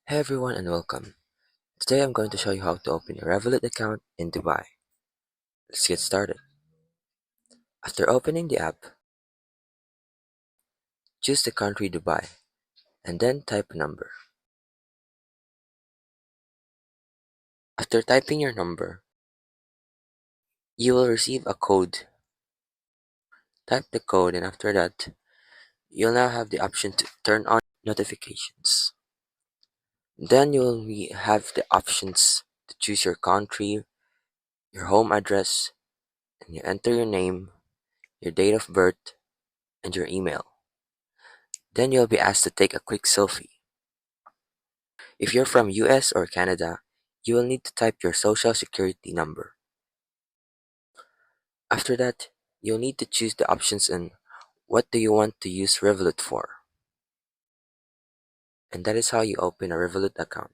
Hey everyone and welcome. Today I'm going to show you how to open a Revolut account in Dubai. Let's get started. After opening the app, choose the country Dubai and then type a number. After typing your number, you will receive a code. Type the code and after that, you'll now have the option to turn on notifications. Then have the options to choose your country, your home address, and you enter your name, your date of birth, and your email. Then you'll be asked to take a quick selfie. If you're from US or Canada, you will need to type your social security number. After that, you'll need to choose the options on what do you want to use Revolut for. And that is how you open a Revolut account.